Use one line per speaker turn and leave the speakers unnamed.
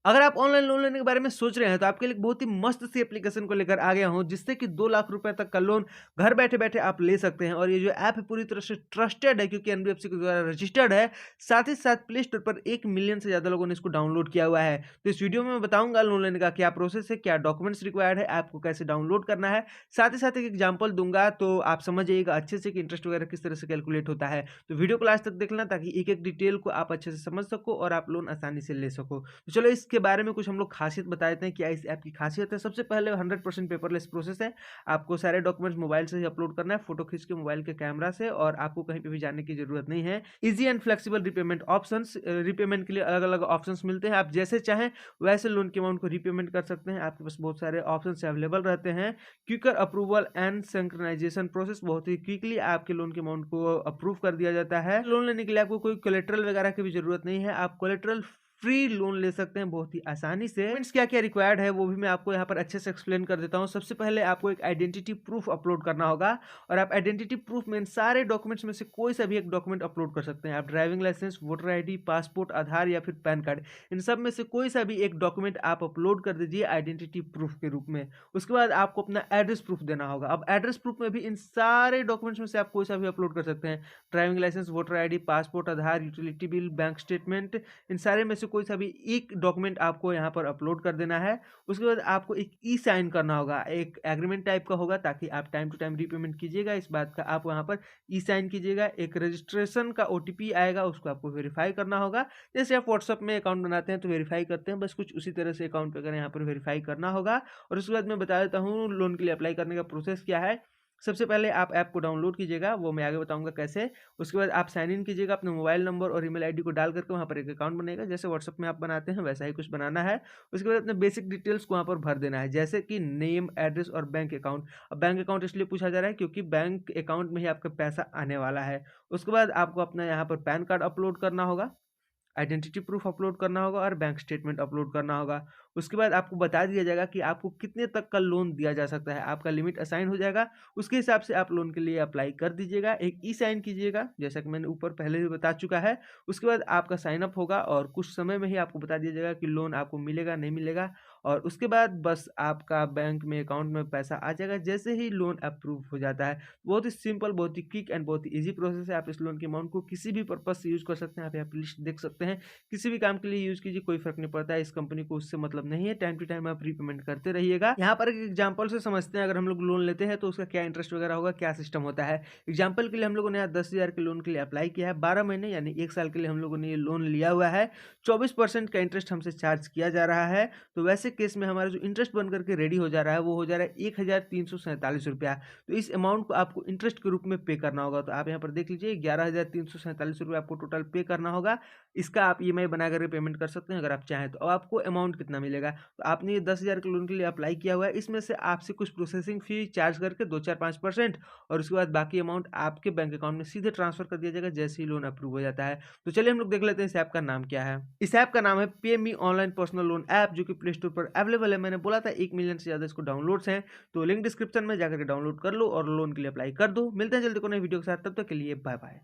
अगर आप online loan लेने के बारे में सोच रहे हैं तो आपके लिए एक बहुत ही मस्त सी एप्लीकेशन को लेकर आ गया हूँ, जिससे कि 2 लाख रुपए तक का लोन घर बैठे-बैठे आप ले सकते हैं। और ये जो ऐप है पूरी तरह से ट्रस्टेड है, क्योंकि एनबीएफसी के द्वारा रजिस्टर्ड है। साथ ही साथ प्ले स्टोर पर 1 मिलियन से ज़्यादा लोगों ने इसको डाउनलोड किया हुआ है। तो इस वीडियो में मैं बताऊँगा लोन लेने का क्या प्रोसेस है, क्या डॉक्यूमेंट्स रिक्वायर्ड है, ऐप को कैसे डाउनलोड करना है। साथ ही साथ एक एग्जांपल दूँगा तो आप समझ जाइएगा अच्छे से कि इंटरेस्ट वगैरह किस तरह से कैलकुलेट होता है। तो वीडियो को लास्ट तक देखना, ताकि एक-एक डिटेल को आप अच्छे से समझ सको और आप लोन आसानी से ले सको। तो चलो इसके बारे में कुछ हम लोग खासियत बता देते हैं, क्या इस ऐप की खासियत है। सबसे पहले 100% पेपरलेस प्रोसेस है। आपको सारे डॉक्यूमेंट्स मोबाइल से ही अपलोड करना है, फोटो खींच के मोबाइल के कैमरा से, और आपको कहीं पे भी जाने की जरूरत नहीं है। Easy and flexible repayment options, repayment के लिए अलग अलग ऑप्शंस मिलते हैं। आप जैसे चाहें वैसे लोन के अमाउंट को रिपेमेंट कर सकते हैं। आपके पास बहुत सारे ऑप्शन अवेलेबल रहते हैं। Quicker approval and synchronization process, बहुत ही क्विकली आपके लोन के अमाउंट को अप्रूव कर दिया जाता है। लोन लेने के लिए आपको कोई कोलेट्रल वगैरह की भी जरूरत नहीं है। आप कोलेट्रल फ्री लोन ले सकते हैं बहुत ही आसानी से। डॉक्यूमेंट्स क्या-क्या रिक्वायर्ड है वो भी मैं आपको यहाँ पर अच्छे से एक्सप्लेन कर देता हूँ। सबसे पहले आपको एक आइडेंटिटी प्रूफ अपलोड करना होगा, और आप आइडेंटिटी प्रूफ में इन सारे डॉक्यूमेंट्स में से कोई सा भी एक डॉक्यूमेंट अपलोड कर सकते हैं। आप driving licence, voter ID, passport, Aadhaar या फिर पैन कार्ड, इन सब में से कोई सा भी एक डॉक्यूमेंट आप अपलोड कर दीजिए आइडेंटिटी प्रूफ के रूप में। उसके बाद आपको अपना एड्रेस प्रूफ देना होगा। अब एड्रेस प्रूफ में भी इन सारे डॉक्यूमेंट्स में से आप कोई सा भी अपलोड कर सकते हैं। Driving licence, voter ID, passport, Aadhaar, utility bill, bank statement, इन सारे में से कोई सा भी एक डॉक्यूमेंट आपको यहाँ पर अपलोड कर देना है। उसके बाद आपको एक ई साइन करना होगा, एक एग्रीमेंट टाइप का होगा, ताकि आप टाइम टू टाइम रीपेमेंट कीजिएगा। इस बात का आप वहाँ पर ई साइन कीजिएगा। एक रजिस्ट्रेशन का ओटीपी आएगा, उसको आपको वेरीफाई करना होगा। जैसे आप व्हाट्सअप में अकाउंट बनाते हैं तो वेरीफाई करते हैं, बस कुछ उसी तरह से अकाउंट वगैरह यहाँ पर वेरीफाई करना होगा। और उसके बाद मैं बता देता हूँ लोन के लिए अप्लाई करने का प्रोसेस क्या है। सबसे पहले आप ऐप को डाउनलोड कीजिएगा, वो मैं आगे बताऊंगा कैसे। उसके बाद आप साइन इन कीजिएगा, अपने मोबाइल नंबर और ईमेल आईडी को डाल करके वहाँ पर एक अकाउंट बनेगा। जैसे व्हाट्सअप में आप बनाते हैं वैसा ही कुछ बनाना है। उसके बाद अपने बेसिक डिटेल्स को वहाँ पर भर देना है, जैसे कि नेम, एड्रेस और बैंक अकाउंट। अब बैंक अकाउंट इसलिए पूछा जा रहा है क्योंकि बैंक अकाउंट में ही आपका पैसा आने वाला है। उसके बाद आपको अपना यहाँ पर पैन कार्ड अपलोड करना होगा, आइडेंटिटी प्रूफ अपलोड करना होगा और बैंक स्टेटमेंट अपलोड करना होगा। उसके बाद आपको बता दिया जाएगा कि आपको कितने तक का लोन दिया जा सकता है, आपका लिमिट असाइन हो जाएगा। उसके हिसाब से आप लोन के लिए अप्लाई कर दीजिएगा। एक ई साइन कीजिएगा, जैसा कि मैंने ऊपर पहले भी बता चुका है। उसके बाद आपका साइन अप होगा और कुछ समय में ही आपको बता दिया जाएगा कि लोन आपको मिलेगा नहीं मिलेगा। और उसके बाद बस आपका बैंक में अकाउंट में पैसा आ जाएगा जैसे ही लोन अप्रूव हो जाता है। बहुत ही सिंपल, बहुत ही क्विक एंड बहुत ही ईजी प्रोसेस है। आप इस लोन के अमाउंट को किसी भी पर्पज से यूज कर सकते हैं। आप यहाँ पे लिस्ट देख सकते हैं, किसी भी काम के लिए यूज कीजिए, कोई फर्क नहीं पड़ता है। इस कंपनी को उससे मतलब नहीं है। टाइम टू टाइम आप रीपेमेंट करते रहिएगा। यहाँ पर एक एग्जांपल से समझते हैं, अगर हम लोग लोन लेते हैं तो उसका क्या इंटरेस्ट वगैरह होगा, क्या सिस्टम होता है। एग्जांपल के लिए हम लोगों ने यहाँ 10,000 के लोन के लिए अप्लाई किया है। 12 महीने यानी 1 साल के लिए हम लोगों ने ये लोन लिया हुआ है। 24% का इंटरेस्ट हमसे चार्ज किया जा रहा है। तो वैसे केस में हमारा जो इंटरेस्ट बन करके रेडी हो जा रहा है वो हो जा रहा है 1,347 रुपया। तो इस अमाउंट को आपको इंटरेस्ट के रूप में पे करना होगा। तो आप यहाँ पर देख लीजिए 11,347 रुपये आपको टोटल पे करना होगा। इसका आप ईएमआई बना करके पेमेंट कर सकते हैं अगर आप चाहें तो। अब आपको अमाउंट कितना मिलेगा, तो आपने ये 10,000 के लोन के लिए अप्लाई किया हुआ है, इसमें से आपसे कुछ प्रोसेसिंग फी चार्ज करके 2-4-5%, और उसके बाद बाकी अमाउंट आपके बैंक अकाउंट में सीधे ट्रांसफर कर दिया जाएगा जैसे ही लोन अप्रूव हो जाता है। तो चलिए हम लोग देख लेते हैं इस ऐप का नाम क्या है। इस ऐप का नाम है पेमी ऑनलाइन पर्सनल लोन ऐप, जो कि प्ले स्टोर पर अवेलेबल है। मैंने बोला था 1 मिलियन से ज्यादा इसको डाउनलोड्स हैं, तो लिंक डिस्क्रिप्शन में जाकर के डाउनलोड कर लो और लोन के लिए अप्लाई कर दो। मिलते हैं जल्दी को नई वीडियो के साथ, तब तक के लिए बाय बाय।